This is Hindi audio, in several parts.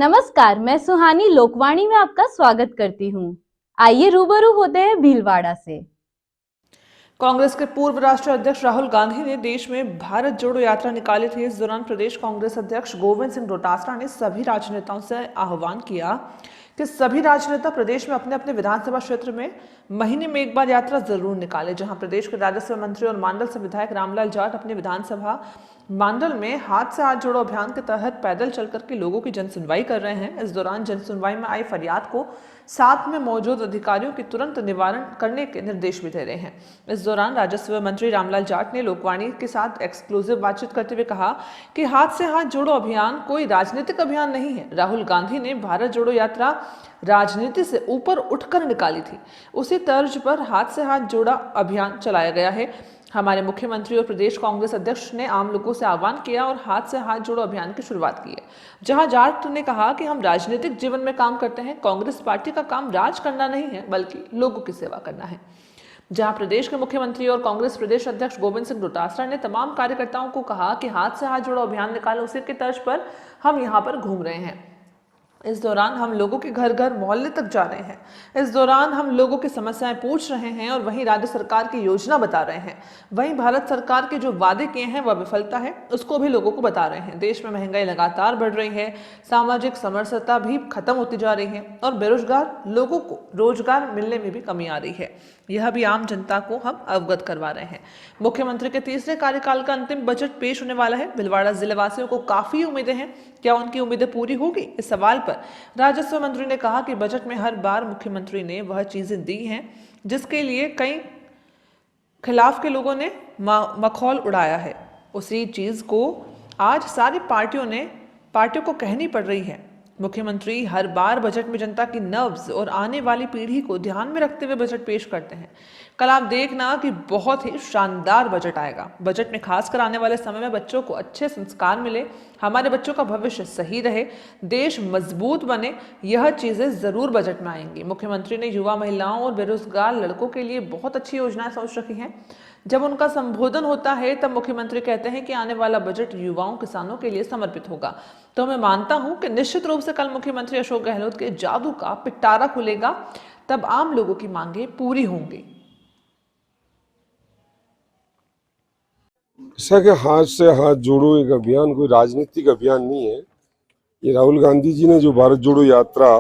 नमस्कार, मैं सुहानी लोकवाणी में आपका स्वागत करती हूँ। आइए रूबरू होते हैं भीलवाड़ा से। कांग्रेस के पूर्व राष्ट्रीय अध्यक्ष राहुल गांधी ने देश में भारत जोड़ो यात्रा निकाली थी। इस दौरान प्रदेश कांग्रेस अध्यक्ष गोविंद सिंह डोटासरा ने सभी राजनेताओं से आह्वान किया कि सभी राजनेता प्रदेश में अपने अपने विधानसभा क्षेत्र में महीने में एक बार यात्रा जरूर निकालें। जहां प्रदेश के राजस्व मंत्री और मांडल से विधायक रामलाल जाट अपने विधानसभा मांडल में हाथ से हाथ जोड़ो अभियान के तहत पैदल चलकर के लोगों की जनसुनवाई कर रहे हैं। इस दौरान जनसुनवाई में आई फरियाद को साथ में मौजूद अधिकारियों की तुरंत निवारण करने के निर्देश भी दे रहे हैं। इस दौरान राजस्व मंत्री रामलाल जाट ने लोकवाणी के साथ एक्सक्लूसिव बातचीत करते हुए कहा कि हाथ से हाथ जोड़ो अभियान कोई राजनीतिक अभियान नहीं है। राहुल गांधी ने भारत जोड़ो यात्रा राजनीति से ऊपर उठकर निकाली थी, उसी तर्ज पर हाथ से हाथ जोड़ा अभियान चलाया गया है। हमारे मुख्यमंत्री और प्रदेश कांग्रेस अध्यक्ष ने आम लोगों से आह्वान किया और हाथ से हाथ जोड़ो अभियान की शुरुआत की है। जहां जाट ने कहा कि हम राजनीतिक जीवन में काम करते हैं, कांग्रेस पार्टी का काम राज करना नहीं है बल्कि लोगों की सेवा करना है। जहां प्रदेश के मुख्यमंत्री और कांग्रेस प्रदेश अध्यक्ष गोविंद सिंह डोटासरा ने तमाम कार्यकर्ताओं को कहा कि हाथ से हाथ जोड़ो अभियान निकालो, उसी की तर्ज पर हम यहाँ पर घूम रहे हैं। इस दौरान हम लोगों के घर घर मोहल्ले तक जा रहे हैं। इस दौरान हम लोगों की समस्याएं पूछ रहे हैं और वहीं राज्य सरकार की योजना बता रहे हैं। वहीं भारत सरकार के जो वादे किए हैं वह विफलता है, उसको भी लोगों को बता रहे हैं। देश में महंगाई लगातार बढ़ रही है, सामाजिक समरसता भी खत्म होती जा रही है और बेरोजगार लोगों को रोजगार मिलने में भी कमी आ रही है। यह भी आम जनता को हम अवगत करवा रहे हैं। मुख्यमंत्री के तीसरे कार्यकाल का अंतिम बजट पेश होने वाला है। भीलवाड़ा जिले वासियों को काफी उम्मीदें हैं। क्या उनकी उम्मीदें पूरी होगी? इस सवाल पर राजस्व मंत्री ने कहा कि बजट में हर बार मुख्यमंत्री ने वह चीजें दी हैं जिसके लिए कई खिलाफ के लोगों ने मखौल उड़ाया है। उसी चीज को आज सारी पार्टियों को कहनी पड़ रही है। मुख्यमंत्री हर बार बजट में जनता की नब्ज और आने वाली पीढ़ी को ध्यान में रखते हुए बजट पेश करते हैं। कल आप देखना कि बहुत ही शानदार बजट आएगा। बजट में खासकर आने वाले समय में बच्चों को अच्छे संस्कार मिले, हमारे बच्चों का भविष्य सही रहे, देश मजबूत बने, यह चीजें जरूर बजट में आएंगी। मुख्यमंत्री ने युवा महिलाओं और बेरोजगार लड़कों के लिए बहुत अच्छी योजनाएं सोच रखी हैं। जब उनका संबोधन होता है तब मुख्यमंत्री कहते हैं कि आने वाला बजट युवाओं किसानों के लिए समर्पित होगा। तो मैं मानता हूं कि निश्चित रूप से कल मुख्यमंत्री अशोक गहलोत के जादू का पिटारा खुलेगा, तब आम लोगों की मांगे पूरी होंगी। ऐसा कि हाथ से हाथ जोड़ो एक अभियान कोई राजनीतिक अभियान नहीं है। ये राहुल गांधी जी ने जो भारत जोड़ो यात्रा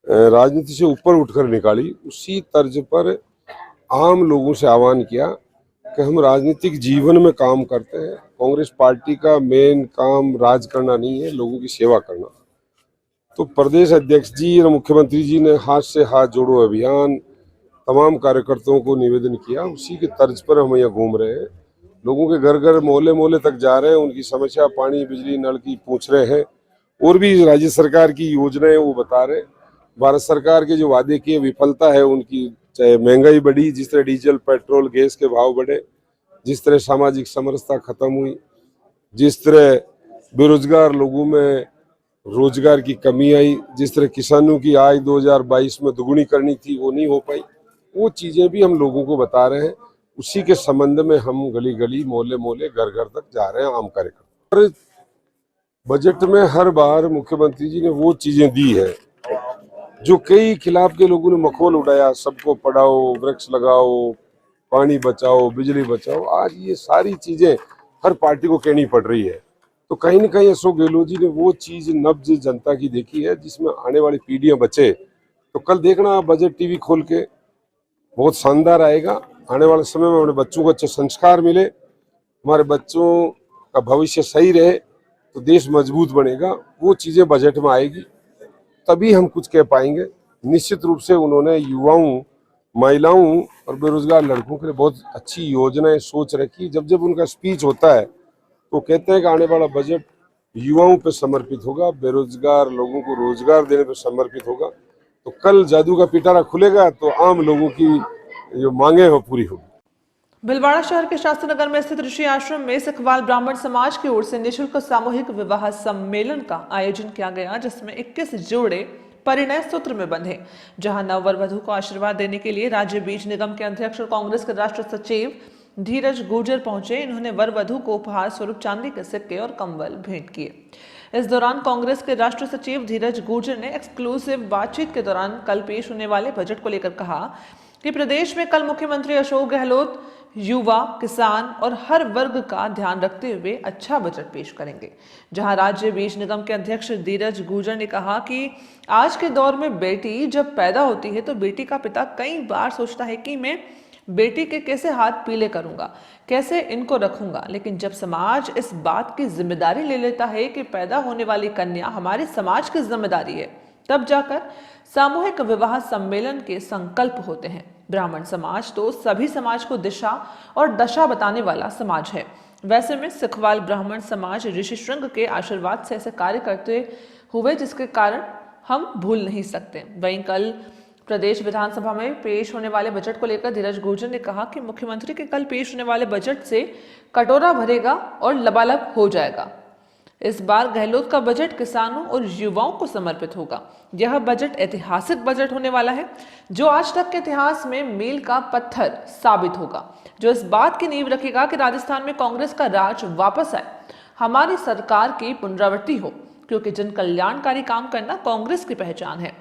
राजनीति से ऊपर उठकर निकाली, उसी तर्ज पर आम लोगों से आह्वान किया कि हम राजनीतिक जीवन में काम करते हैं। कांग्रेस पार्टी का मेन काम राज करना नहीं है, लोगों की सेवा करना। तो प्रदेश अध्यक्ष जी और मुख्यमंत्री जी ने हाथ से हाथ जोड़ो अभियान तमाम कार्यकर्ताओं को निवेदन किया, उसी के तर्ज पर हम यहाँ घूम रहे हैं। लोगों के घर घर मोहल्ले मोहल्ले तक जा रहे हैं, उनकी समस्या पानी बिजली नल की पूछ रहे हैं और भी राज्य सरकार की योजनाएं वो बता रहे हैं। भारत सरकार के जो वादे किए विफलता है उनकी, चाहे महंगाई बढ़ी, जिस तरह डीजल पेट्रोल गैस के भाव बढ़े, जिस तरह सामाजिक समरसता खत्म हुई, जिस तरह बेरोजगार लोगों में रोजगार की कमी आई, जिस तरह किसानों की आय 2022 में दुगुनी करनी थी वो नहीं हो पाई, वो चीजें भी हम लोगों को बता रहे हैं। उसी के संबंध में हम गली गली मोहल्ले मोहल्ले घर घर तक जा रहे हैं आम कार्यक्रम। और बजट में हर बार मुख्यमंत्री जी ने वो चीजें दी है जो कई खिलाफ के लोगों ने मखौल उड़ाया, सबको पढ़ाओ, वृक्ष लगाओ, पानी बचाओ, बिजली बचाओ। आज ये सारी चीजें हर पार्टी को कहनी पड़ रही है। तो कहीं न कहीं अशोक गहलोत जी ने वो चीज नब्ज जनता की देखी है जिसमें आने वाली पीढ़ियां बचे। तो कल देखना बजट टीवी खोल के, बहुत शानदार आएगा। आने वाले समय में हमारे बच्चों को अच्छे संस्कार मिले, हमारे बच्चों का भविष्य सही रहे तो देश मजबूत बनेगा। वो चीजें बजट में आएगी तभी हम कुछ कह पाएंगे। निश्चित रूप से उन्होंने युवाओं, महिलाओं और बेरोजगार लड़कों के लिए बहुत अच्छी योजनाएं सोच रखी। जब जब उनका स्पीच होता है तो कहते हैं कि आने वाला बजट युवाओं पर समर्पित होगा, बेरोजगार लोगों को रोजगार देने पर समर्पित होगा। तो कल जादू का पिटारा खुलेगा तो आम लोगों की जो मांगे हैं वो पूरी होगी। भीलवाड़ा शहर के शास्त्री नगर में स्थित ऋषि आश्रम में सिखवाल ब्राह्मण समाज की ओर से निःशुल्क सामूहिक विवाह सम्मेलन का आयोजन किया गया, जिसमें 21 जोड़े परिणय सूत्र में बंधे। जहां नववर वधू को आशीर्वाद देने के लिए राज्य बीज निगम के अध्यक्ष और कांग्रेस के राष्ट्रीय सचिव धीरज गुर्जर पहुंचे। इन्होंने वर वधू को उपहार स्वरूप चांदी के सिक्के और कंबल भेंट किए। इस दौरान कांग्रेस के राष्ट्रीय सचिव धीरज गुर्जर ने एक्सक्लूसिव बातचीत के दौरान कल पेश होने वाले बजट को लेकर कहा कि प्रदेश में कल मुख्यमंत्री अशोक गहलोत युवा, किसान और हर वर्ग का ध्यान रखते हुए अच्छा बजट पेश करेंगे। जहां राज्य बीज निगम के अध्यक्ष धीरज गुर्जर ने कहा कि आज के दौर में बेटी जब पैदा होती है तो बेटी का पिता कई बार सोचता है कि मैं बेटी के कैसे हाथ पीले करूंगा, कैसे इनको रखूंगा, लेकिन जब समाज इस बात की जिम्मेदारी ले लेता है कि पैदा होने वाली कन्या हमारे समाज की जिम्मेदारी है, तब जाकर सामूहिक विवाह सम्मेलन के संकल्प होते हैं। ब्राह्मण समाज तो सभी समाज को दिशा और दशा बताने वाला समाज है। वैसे में सिखवाल ब्राह्मण समाज ऋषि श्रृंग के आशीर्वाद से ऐसे कार्य करते हुए जिसके कारण हम भूल नहीं सकते। वहीं कल प्रदेश विधानसभा में पेश होने वाले बजट को लेकर धीरज गुर्जर ने कहा कि मुख्यमंत्री के कल पेश होने वाले बजट से कटोरा भरेगा और लबालब हो जाएगा। इस बार गहलोत का बजट किसानों और युवाओं को समर्पित होगा। यह बजट ऐतिहासिक बजट होने वाला है जो आज तक के इतिहास में मील का पत्थर साबित होगा, जो इस बात की नींव रखेगा कि राजस्थान में कांग्रेस का राज वापस आए, हमारी सरकार की पुनरावृत्ति हो, क्योंकि जन कल्याणकारी काम करना कांग्रेस की पहचान है।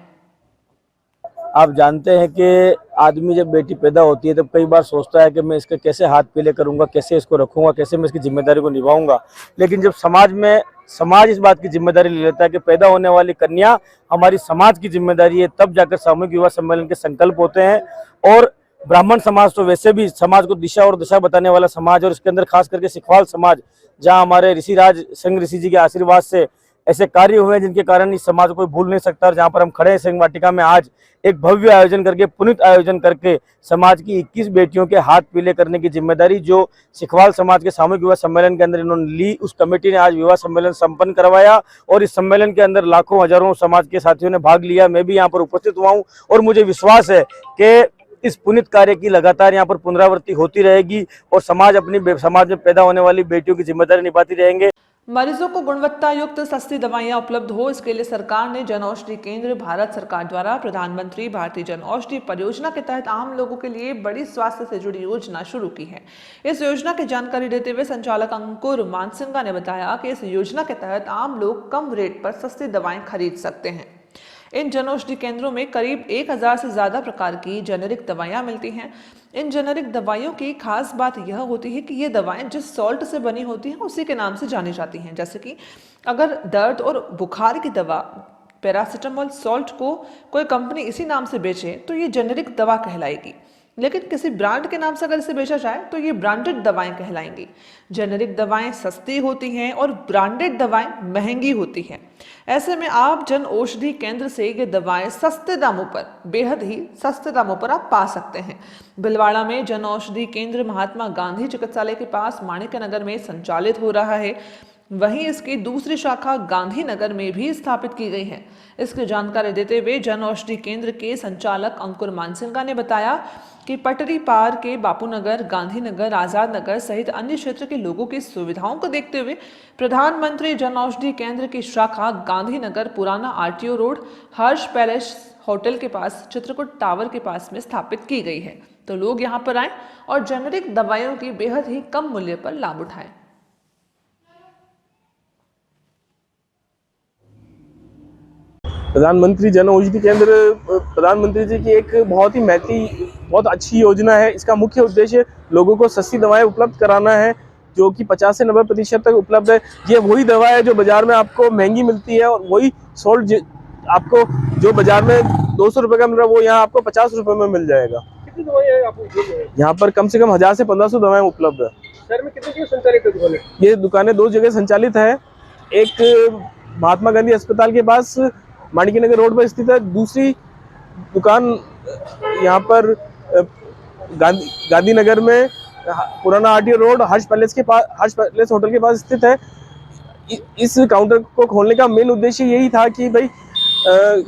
आप जानते हैं कि आदमी जब बेटी पैदा होती है तब कई बार सोचता है कि मैं इसके कैसे हाथ पीले करूंगा, कैसे इसको रखूंगा, कैसे मैं इसकी जिम्मेदारी को निभाऊंगा। लेकिन जब समाज इस बात की जिम्मेदारी ले लेता है कि पैदा होने वाली कन्या हमारी समाज की जिम्मेदारी है, तब जाकर सामूहिक विवाह सम्मेलन के संकल्प होते हैं। और ब्राह्मण समाज तो वैसे भी समाज को दिशा और दशा बताने वाला समाज, और इसके अंदर खास करके सिखवाल समाज, जहाँ हमारे ऋषिराज संघ ऋषि जी के आशीर्वाद से ऐसे कार्य हुए हैं जिनके कारण इस समाज को कोई भूल नहीं सकता। और जहाँ पर हम खड़े हैं संघ वाटिका में, आज एक भव्य आयोजन करके, पुनीत आयोजन करके समाज की 21 बेटियों के हाथ पीले करने की जिम्मेदारी जो सिखवाल समाज के सामूहिक विवाह सम्मेलन के अंदर इन्होंने ली, उस कमेटी ने आज विवाह सम्मेलन संपन्न करवाया। और इस सम्मेलन के अंदर लाखों हजारों समाज के साथियों ने भाग लिया। मैं भी यहाँ पर उपस्थित हुआ हूँ और मुझे विश्वास है कि इस पुनीत कार्य की लगातार यहाँ पर पुनरावृत्ति होती रहेगी और समाज में पैदा होने वाली बेटियों की जिम्मेदारी निभाती रहेंगे। मरीजों को गुणवत्ता युक्त सस्ती दवाइयां उपलब्ध हो, इसके लिए सरकार ने जन औषधि केंद्र भारत सरकार द्वारा प्रधानमंत्री भारतीय जन औषधि परियोजना के तहत आम लोगों के लिए बड़ी स्वास्थ्य से जुड़ी योजना शुरू की है। इस योजना की जानकारी देते हुए संचालक अंकुर मानसिंगा ने बताया कि इस योजना के तहत आम लोग कम रेट पर सस्ती दवाएं खरीद सकते हैं। इन जन औषधि केंद्रों में करीब 1000 से ज्यादा प्रकार की जेनेरिक दवाइयां मिलती हैं। इन जेनेरिक दवाइयों की खास बात यह होती है कि ये दवाएं जिस सॉल्ट से बनी होती हैं उसी के नाम से जानी जाती हैं। जैसे कि अगर दर्द और बुखार की दवा पैरासीटामोल सॉल्ट को कोई कंपनी इसी नाम से बेचे तो ये जेनेरिक दवा कहलाएगी, लेकिन किसी ब्रांड के नाम से अगर इसे बेचा जाए तो ये ब्रांडेड दवाएं कहलाएंगी। जेनेरिक दवाएं सस्ती होती हैं और ब्रांडेड दवाएं महंगी होती हैं। ऐसे में आप जन औषधि केंद्र से ये दवाएं सस्ते दामों पर, बेहद ही सस्ते दामों पर आप पा सकते हैं। भिलवाड़ा में जन औषधि केंद्र महात्मा गांधी चिकित्सालय के पास माणिक्य नगर में संचालित हो रहा है। वहीं इसकी दूसरी शाखा गांधीनगर में भी स्थापित की गई है। इसकी जानकारी देते हुए जन औषधि केंद्र के संचालक अंकुर मानसिंगा ने बताया कि पटरी पार के बापूनगर, गांधीनगर, आजाद नगर सहित अन्य क्षेत्र के लोगों की सुविधाओं को देखते हुए प्रधानमंत्री जन औषधि केंद्र की शाखा गांधीनगर पुराना आरटीओ रोड हर्ष पैलेस होटल के पास चित्रकूट टावर के पास में स्थापित की गई है। तो लोग यहाँ पर आए और जेनेरिक दवाइयों की बेहद ही कम मूल्य पर लाभ उठाएं। प्रधानमंत्री जन औषधि केंद्र प्रधानमंत्री जी की एक बहुत अच्छी योजना है। इसका मुख्य उद्देश्य लोगों को सस्ती दवाएं उपलब्ध कराना है, जो कि 50 से 90% तक उपलब्ध है। ये वही दवा है जो बाजार में आपको महंगी मिलती है और वही सॉल्ट आपको जो बाजार में 200 रुपये का मिल रहा है वो यहाँ आपको 50 रुपये में मिल जाएगा। कितनी दवाएं आपको यहाँ पर कम से कम 1000 से 1500 दवाएं उपलब्ध है। शहर में कितनी संचालित है दुकानें? ये दुकानें 2 जगह संचालित है। एक महात्मा गांधी अस्पताल के पास माणिक्य नगर रोड पर स्थित है। दूसरी दुकान यहाँ पर गांधीनगर में पुराना आरटीओ रोड हर्ष पैलेस होटल के पास स्थित है। इस काउंटर को खोलने का मेन उद्देश्य यही था कि भाई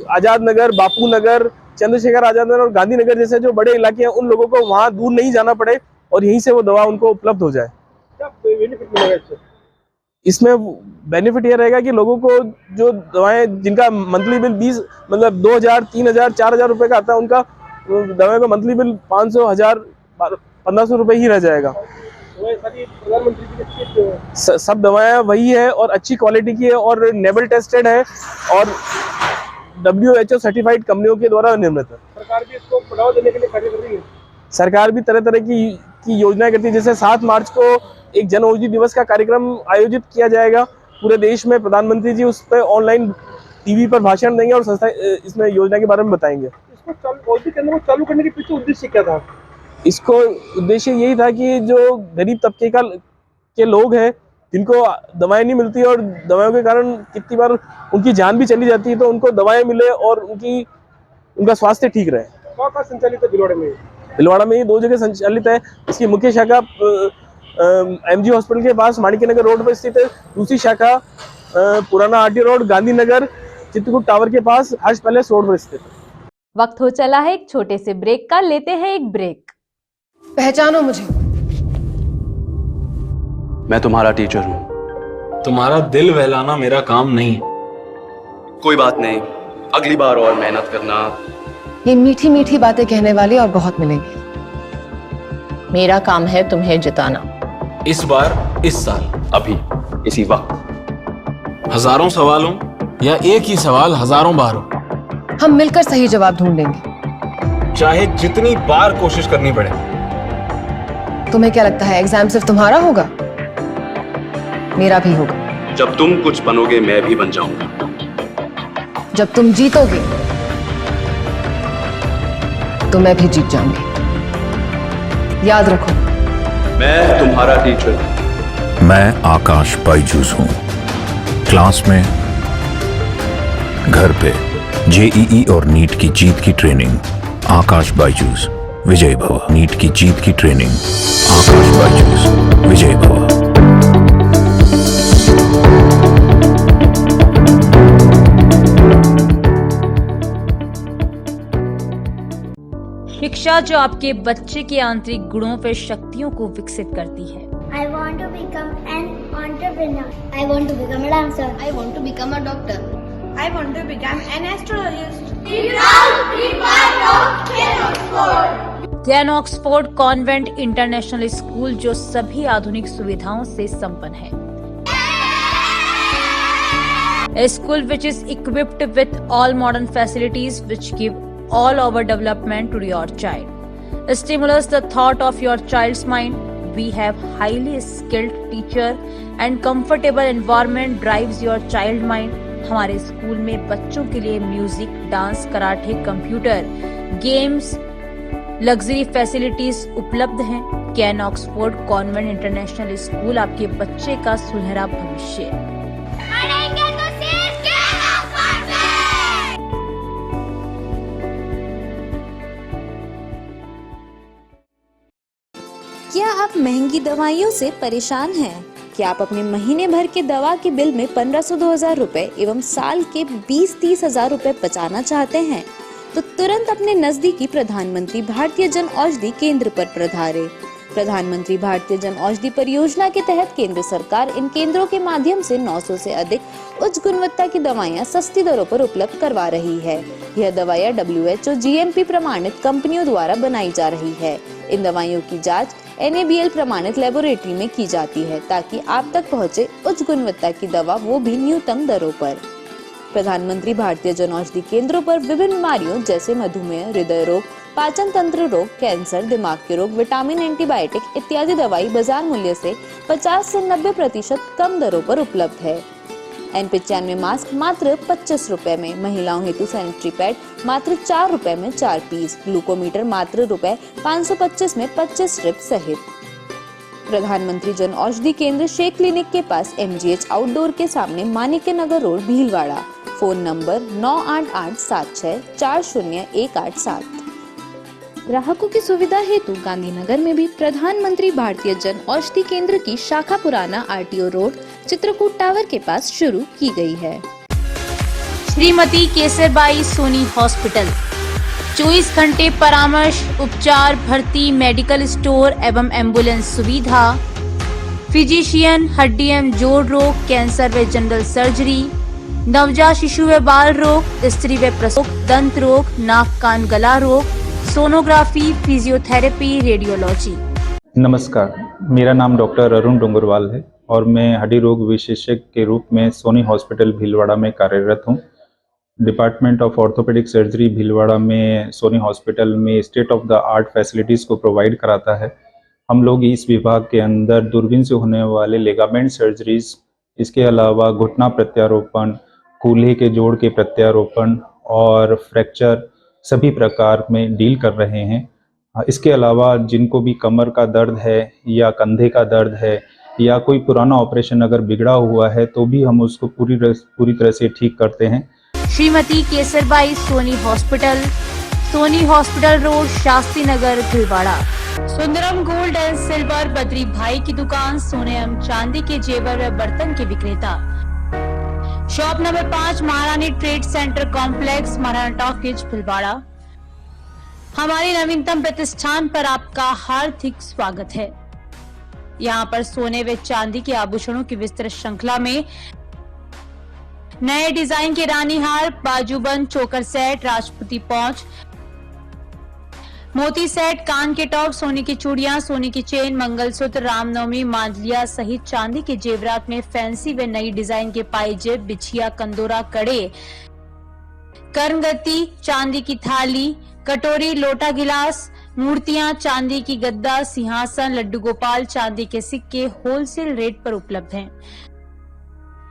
आजाद नगर, बापू नगर, चंद्रशेखर आजाद नगर और गांधीनगर जैसे जो बड़े इलाके हैं उन लोगों को वहाँ दूर नहीं जाना पड़े और यहीं से वो दवा उनको उपलब्ध हो जाए। क्या बेनिफिट मिलेगा इससे? इसमें बेनिफिट ये रहेगा कि लोगों को जो दवाएं जिनका मंथली बिल 2000, 3000, 4000 रुपए का आता है, उनका दवाएं का मंथली बिल 500, 1000, 1500 रुपये ही रह जाएगा। दवाई सारी प्रधानमंत्री जी की अच्छी सब दवाएं वही है और अच्छी क्वालिटी की है और नेबल टेस्टेड है और WHO सर्टिफाइड कंपनियों के द्वारा निर्मित है। सरकार भी इसको बढ़ावा देने के लिए कार्य कर रही है। सरकार भी तरह तरह की योजनाएं करती है। जैसे 7 मार्च को एक जन औषधि दिवस का कार्यक्रम आयोजित किया जाएगा पूरे देश में। प्रधानमंत्री जी उस पर ऑनलाइन टीवी पर भाषण देंगे और संस्था इसमें योजना के बारे में बताएंगे। इसको औषधि केंद्र को चालू करने के पीछे उद्देश्य क्या था? इसको उद्देश्य यही था कि जो गरीब तबके के लोग हैं जिनको दवाएं नहीं मिलती और दवाओं के कारण कितनी बार उनकी जान भी चली जाती है, तो उनको दवाएं मिले और उनका स्वास्थ्य ठीक रहे। कहाँ संचालित है भिलवाड़ा में? भिलवाड़ा में ये 2 जगह संचालित है। इसकी मुख्य शाखा MG हॉस्पिटल के पास माणिक्य नगर रोड पर स्थित है। दूसरी शाखा पुराना RTO road Gandhinagar Chitrakoot tower के पास हर्ष पैलेस रोड पर स्थित है। वक्त हो चला है एक छोटे से ब्रेक का, लेते हैं एक ब्रेक। पहचानो मुझे। मैं तुम्हारा टीचर हूँ। तुम्हारा दिल बहलाना मेरा काम नहीं है। कोई बात नहीं, अगली बार और मेहनत करना। ये मीठी मीठी बातें कहने वाले और बहुत मिलेंगे। मेरा काम है तुम्हें जिताना। इस बार, इस साल, अभी, इसी वक्त। हजारों सवालों या एक ही सवाल हजारों बार हो, हम मिलकर सही जवाब ढूंढेंगे, चाहे जितनी बार कोशिश करनी पड़े। तुम्हें क्या लगता है एग्जाम सिर्फ तुम्हारा होगा? मेरा भी होगा। जब तुम कुछ बनोगे मैं भी बन जाऊंगा। जब तुम जीतोगे तो मैं भी जीत जाऊंगी। याद रखो, मैं तुम्हारा टीचर हूँ। मैं आकाश बाइजूस हूँ। क्लास में, घर पे, JEE और नीट की जीत की ट्रेनिंग। आकाश बाइजूस, विजय भव। नीट की जीत की ट्रेनिंग। आकाश बाइजूस, विजय भव। शिक्षा जो आपके बच्चे के आंतरिक गुणों व शक्तियों को विकसित करती है। I want to become an entrepreneur. I want to become a dancer. I want to become a doctor. I want to become an astrologist. ज्ञान ऑक्सफोर्ड कॉन्वेंट इंटरनेशनल स्कूल जो सभी आधुनिक सुविधाओं से संपन्न है। A school which is equipped with all modern facilities which give all over development to your child. Stimulus the thought of your child's mind. We have highly skilled teacher and comfortable environment drives your child mind. हमारे स्कूल में बच्चों के लिए music, dance, karate, computer, games, luxury facilities उपलब्ध हैं। Can Oxford convent international school आपके बच्चे का सुनहरा भविष्य। क्या आप महंगी दवाइयों से परेशान हैं? क्या आप अपने महीने भर के दवा के बिल में 1500-2000 रुपए एवं साल के 20-30 हजार रुपए बचाना चाहते हैं? तो तुरंत अपने नजदीकी प्रधानमंत्री भारतीय जन औषधि केंद्र पर पधारें। प्रधानमंत्री भारतीय जन औषधि परियोजना के तहत केंद्र सरकार इन केंद्रों के माध्यम से 900 से अधिक उच्च गुणवत्ता की दवाइयां सस्ती दरों पर उपलब्ध करवा रही है। यह दवाइयां WHO GMP प्रमाणित कंपनियों द्वारा बनाई जा रही है। इन दवाइयों की जांच NABL प्रमाणित लेबोरेटरी में की जाती है ताकि आप तक पहुंचे उच्च गुणवत्ता की दवा, वो भी न्यूनतम दरों पर। प्रधानमंत्री भारतीय जन औषधि केंद्रों पर विभिन्न बीमारियों जैसे मधुमेह, हृदय रोग, पाचन तंत्र रोग, कैंसर, दिमाग के रोग, विटामिन, एंटीबायोटिक इत्यादि दवाई बाजार मूल्य से 50 से 90% कम दरों पर उपलब्ध है। N95 मास्क मात्र 25 रुपए में, महिलाओं हेतु सैनिटरी पैड मात्र 4 रुपए में 4 पीस, ग्लूकोमीटर मात्र रुपए 525 में 25 स्ट्रिप सहित। प्रधानमंत्री जन औषधि केंद्र शेख क्लिनिक के पास MGH आउटडोर के सामने Manikya Nagar road Bhilwara. Phone number 9887401887। ग्राहकों की सुविधा हेतु गांधीनगर में भी प्रधानमंत्री भारतीय जन औषधि केंद्र की शाखा पुराना RTO रोड चित्रकूट टावर के पास शुरू की गई है। श्रीमती केसरबाई सोनी हॉस्पिटल 24 घंटे परामर्श, उपचार, भर्ती, मेडिकल स्टोर एवं एम्बुलेंस सुविधा, फिजिशियन, हड्डी एवं जोड़ रोग, कैंसर व जनरल सर्जरी, नवजात शिशु व बाल रोग, स्त्री व प्रसूति, दंत रोग, नाक कान गला रोग, सोनोग्राफी, फिजियोथेरेपी, रेडियोलॉजी। नमस्कार, मेरा नाम डॉक्टर अरुण डोंगरवाल है और मैं हड्डी रोग विशेषज्ञ के रूप में सोनी हॉस्पिटल भीलवाड़ा में कार्यरत हूँ। Department of orthopaedic surgery Bhilwara में सोनी हॉस्पिटल में state of the art facilities को प्रोवाइड कराता है। हम लोग इस विभाग के अंदर दूरबीन से होने वाले लिगामेंट सर्जरीज, इसके अलावा घुटना प्रत्यारोपण, कूल्हे के जोड़ के प्रत्यारोपण और फ्रैक्चर सभी प्रकार में डील कर रहे हैं। इसके अलावा जिनको भी कमर का दर्द है या कंधे का दर्द है या कोई पुराना ऑपरेशन अगर बिगड़ा हुआ है तो भी हम उसको पूरी तरह से ठीक करते हैं। Shrimati Kesarbai Soni hospital road, Shastri Nagar, Bhilwara. Sundaram gold and silver, Badri भाई की दुकान, सोने एवं चांदी के जेवर व बर्तन के विक्रेता। शॉप नंबर 5, महारानी trade centre complex, Maharana talkies, Bhilwara. हमारे नवीनतम प्रतिष्ठान पर आपका हार्दिक स्वागत है। यहाँ पर सोने व चांदी के आभूषणों की विस्तृत श्रृंखला में नए डिजाइन के रानी हार, बाजूबंद, चोकर सेट, राजपूती पौंच, मोती सेट, कान के टॉप, सोने की चूड़ियां, सोने की चेन, मंगलसूत्र, रामनवमी, मांडलिया सहित चांदी के जेवरात में फैंसी व नई डिजाइन के पायजेब, बिछिया, कंदोरा, कड़े, कर्णगति, चांदी की थाली, कटोरी, लोटा, गिलास, मूर्तियां, चांदी की गद्दा, सिंहासन, लड्डू गोपाल, चांदी के सिक्के होलसेल रेट पर उपलब्ध हैं।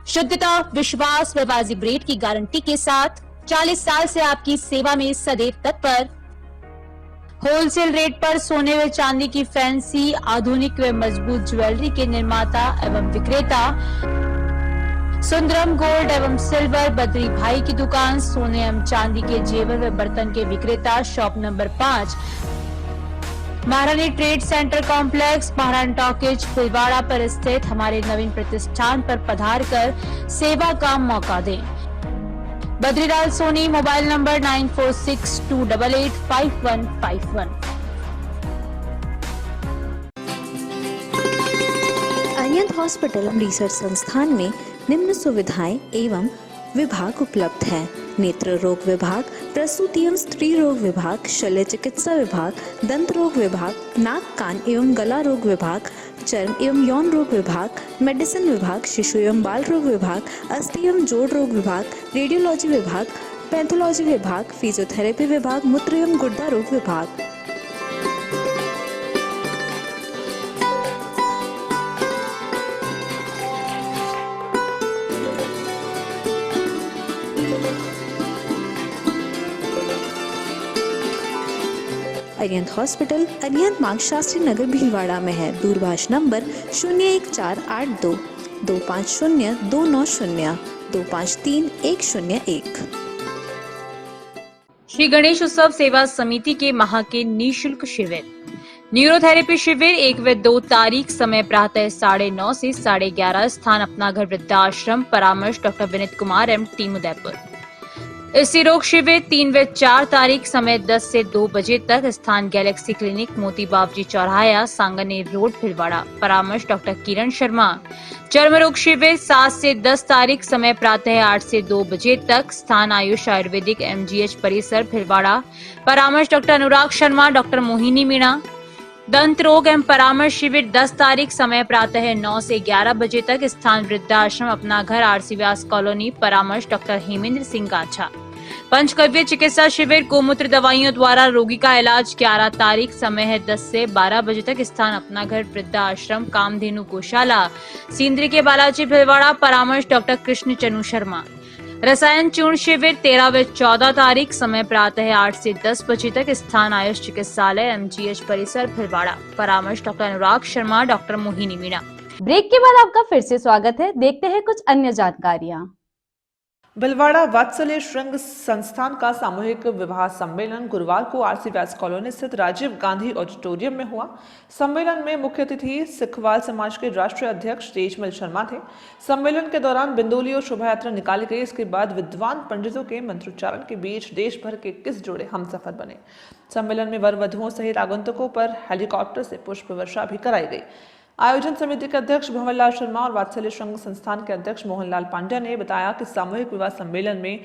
शुद्धता, विश्वास व वाजिब रेट की गारंटी के साथ 40 साल से आपकी सेवा में सदैव तत्पर। होलसेल रेट पर सोने व चांदी की फैंसी, आधुनिक व मजबूत ज्वेलरी के निर्माता एवं विक्रेता। सुंदरम गोल्ड एवं सिल्वर, बद्री भाई की दुकान, सोने एवं चांदी के जेवर व बर्तन के विक्रेता। शॉप नंबर 5, महारानी trade centre complex, Maharana talkies, Bhilwara पर स्थित हमारे नवीन प्रतिष्ठान पर पधार कर सेवा का मौका दें। Badrilal Soni, mobile number 9462885151। Arihant hospital research संस्थान में निम्न सुविधाएं एवं विभाग उपलब्ध हैं: नेत्र रोग विभाग, प्रसूति एवं स्त्री रोग विभाग, शल्य चिकित्सा विभाग, दंत रोग विभाग, नाक, कान एवं गला रोग विभाग, चर्म एवं यौन रोग विभाग, मेडिसिन विभाग, शिशु एवं बाल रोग विभाग, अस्थि एवं जोड़ रोग विभाग, रेडियोलॉजी विभाग, पैथोलॉजी विभाग, फिजियोथेरेपी विभाग, मूत्र एवं गुर्दा रोग विभाग। अरिहंत हॉस्पिटल अरिहंत मार्ग, शास्त्री नगर, भीलवाड़ा में है। दूरभाष नंबर 01482 250 290 253 101। श्री गणेश उत्सव सेवा समिति के माह के निःशुल्क शिविर, न्यूरोथेरेपी शिविर 1 व 2 तारीख, समय प्रातः 9:30 से 11:30, स्थान अपना घर वृद्धाश्रम, परामर्श doctor Vineet Kumar M, team Udaipur. स्त्री रोग शिविर 3 व 4 तारीख, समय 10 से 2 बजे तक, स्थान गैलेक्सी क्लिनिक, मोती बाबजी चौराहा, सांगनेर रोड, भीलवाड़ा, परामर्श डॉक्टर किरण शर्मा। चर्म रोग शिविर 7 से 10 तारीख, समय प्रातः 8 से 2 बजे तक, स्थान आयुष आयुर्वेदिक MGH परिसर, भीलवाड़ा, परामर्श डॉक्टर अनुराग शर्मा, डॉक्टर मोहिनी मीणा। दंत रोग एवं परामर्श शिविर 10 तारीख, समय प्रातः 9 से 11 बजे तक, स्थान वृद्धाश्रम अपना घर, RC व्यास कॉलोनी, परामर्श डॉक्टर हेमेंद्र सिंह गाछा। पंचकव्य चिकित्सा शिविर गोमूत्र दवाइयों द्वारा रोगी का इलाज 11 तारीख, समय है 10 से 12 बजे तक, स्थान अपना घर वृद्धाश्रम, कामधेनु गौशाला, सिंदरी के बालाजी, भीलवाड़ा, परामर्श डॉक्टर कृष्ण चनु शर्मा। रसायन चूर्ण शिविर 13 व 14 तारीख, समय प्रातः 8 से 10 बजे तक, स्थान आयुष चिकित्सालय MGH परिसर, भीलवाड़ा, परामर्श doctor Anurag Sharma, doctor Mohini Meena. Break के बाद आपका फिर से स्वागत है। देखते हैं कुछ अन्य जानकारियां। भीलवाड़ा वात्सल्य श्रृंग संस्थान का सामूहिक विवाह सम्मेलन गुरुवार को RC व्यास कॉलोनी स्थित राजीव गांधी ऑडिटोरियम में हुआ। सम्मेलन में मुख्य अतिथि सिखवाल समाज के राष्ट्रीय अध्यक्ष तेजमल शर्मा थे। सम्मेलन के दौरान बिंदोली और शोभा यात्रा निकाली गई। इसके बाद विद्वान पंडितों के मंत्रोच्चारण के बीच देश भर के 21 जोड़े हमसफर बने। सम्मेलन में वर वधुओं सहित आगंतुकों पर हेलीकॉप्टर से पुष्प वर्षा भी कराई गई। आयोजन समिति के अध्यक्ष भंवरलाल शर्मा और वात्सल्य श्रृंग संस्थान के अध्यक्ष मोहनलाल पांड्या ने बताया कि सामूहिक विवाह सम्मेलन में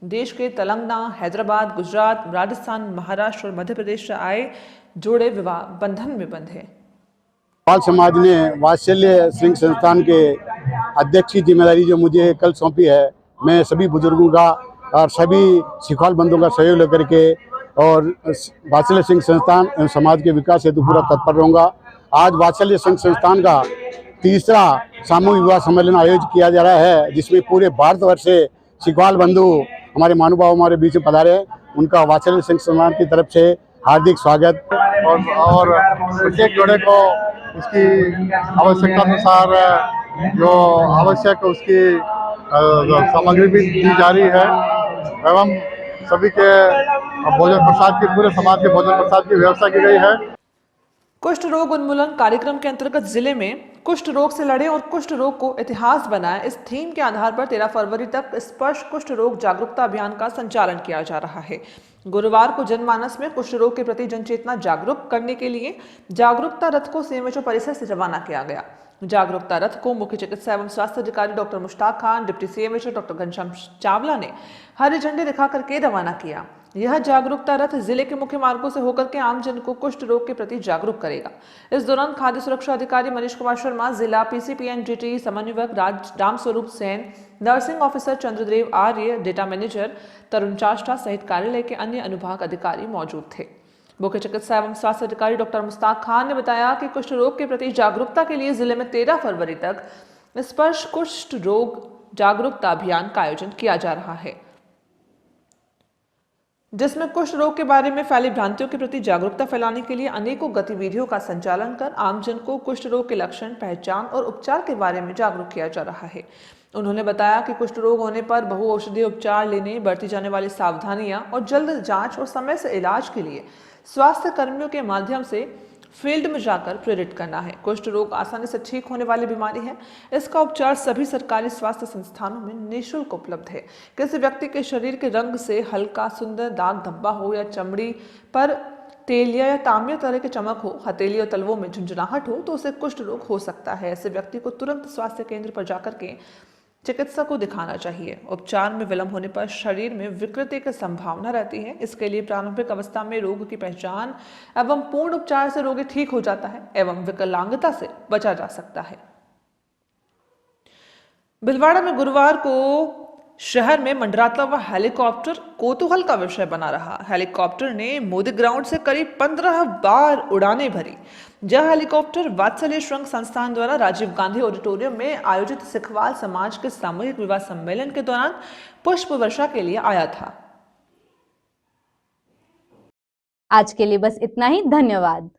देश के तेलंगाना, हैदराबाद, गुजरात, राजस्थान, महाराष्ट्र और मध्य प्रदेश से आए जोड़े विवाह बंधन में बंधे। पाल समाज ने वात्सल्य सिंह संस्थान के अध्यक्ष की जिम्मेदारी जो मुझे कल सौंपी है, मैं सभी बुजुर्गों का और सभी सिखवाल बंधुओं का सहयोग लेकर के और वात्सल्य सिंह संस्थान एवं समाज के विकास हेतु पूरा तत्पर रहूँगा। आज वात्सल्य सिंह संस्थान का तीसरा सामूहिक विवाह सम्मेलन आयोजित किया जा रहा है, जिसमें पूरे भारतवर्ष से सिखवाल बंधु हमारे महानुभाव हमारे बीच में पधारे। उनका वात्सल्य सिंह संस्थान की तरफ से हार्दिक स्वागत। और प्रत्येक जोड़े को उसकी आवश्यकता अनुसार जो आवश्यक उसकी सामग्री भी दी जा रही है एवं सभी के भोजन प्रसाद की, पूरे समाज के भोजन प्रसाद की व्यवस्था की गई है। कुष्ठ रोग उन्मूलन कार्यक्रम के अंतर्गत जिले में कुष्ठ रोग से लड़े और कुष्ठ रोग को इतिहास बनाए, इस थीम के आधार पर 13 फरवरी तक स्पर्श कुष्ठ रोग जागरूकता अभियान का संचालन किया जा रहा है। गुरुवार को जनमानस में कुष्ठ रोग के प्रति जनचेतना जागरूक करने के लिए जागरूकता रथ को सीएमएचओ परिसर से रवाना किया गया। जागरूकता रथ को मुख्य चिकित्सा एवं स्वास्थ्य अधिकारी doctor Mushtaq Khan, deputy CMHO doctor Ghanshyam Chawla ने हरी झंडी दिखाकर के रवाना किया। यह जागरूकता रथ जिले के मुख्य मार्गों से होकर के आमजन को कुष्ठ रोग के प्रति जागरूक करेगा। इस दौरान खाद्य सुरक्षा अधिकारी मनीष कुमार शर्मा, जिला पीसीपीएनडीटी समन्वयक राम स्वरूप सेन, नर्सिंग ऑफिसर चंद्रदेव आर्य, डेटा मैनेजर तरुण चाष्टा सहित कार्यालय के अन्य अनुभाग अधिकारी मौजूद थे। मुख्य चिकित्सा एवं स्वास्थ्य अधिकारी डॉक्टर मुश्ताक खान ने बताया कि कुष्ठ रोग के प्रति जागरूकता के लिए जिले में 13 फरवरी तक स्पर्श कुष्ठ रोग जागरूकता अभियान का आयोजन किया जा रहा है, जिसमें कुष्ठ रोग के बारे में फैली भ्रांतियों के प्रति जागरूकता फैलाने के लिए अनेकों गतिविधियों का संचालन कर आमजन को कुष्ठ रोग के लक्षण, पहचान और उपचार के बारे में जागरूक किया जा रहा है। उन्होंने बताया कि कुष्ठ रोग होने पर बहुऔषधीय उपचार लेने, बरती जाने वाली सावधानियां और जल्द जांच और समय से इलाज के लिए स्वास्थ्य कर्मियों के माध्यम से फील्ड में जाकर प्रेरित करना है। कुष्ठ रोग आसानी से ठीक होने वाली बीमारी है। इसका उपचार सभी सरकारी स्वास्थ्य संस्थानों में निःशुल्क उपलब्ध है। किसी व्यक्ति के शरीर के रंग से हल्का सुंदर दाग धब्बा हो या चमड़ी पर तेलिया या तांबे तरह के चमक हो, हथेली और तलवों में झुंझुनाहट हो, तो उसे कुष्ठ रोग हो सकता है। ऐसे व्यक्ति को तुरंत स्वास्थ्य केंद्र पर जाकर के चिकित्सक को दिखाना चाहिए। उपचार में विलंब होने पर शरीर में विकृति की संभावना रहती है। इसके लिए प्रारंभिक अवस्था में रोग की पहचान एवं पूर्ण उपचार से रोगी ठीक हो जाता है एवं विकलांगता से बचा जा सकता है। भिलवाड़ा में गुरुवार को शहर में मंडराता हुआ हेलीकॉप्टर कौतूहल का विषय बना रहा। हेलीकॉप्टर ने मोदी ग्राउंड से करीब 15 बार उड़ानें भरी। यह हेलीकॉप्टर वात्सल्य श्रृंग संस्थान द्वारा राजीव गांधी ऑडिटोरियम में आयोजित सिखवाल समाज के सामूहिक विवाह सम्मेलन के दौरान पुष्प वर्षा के लिए आया था। आज के लिए बस इतना ही। धन्यवाद।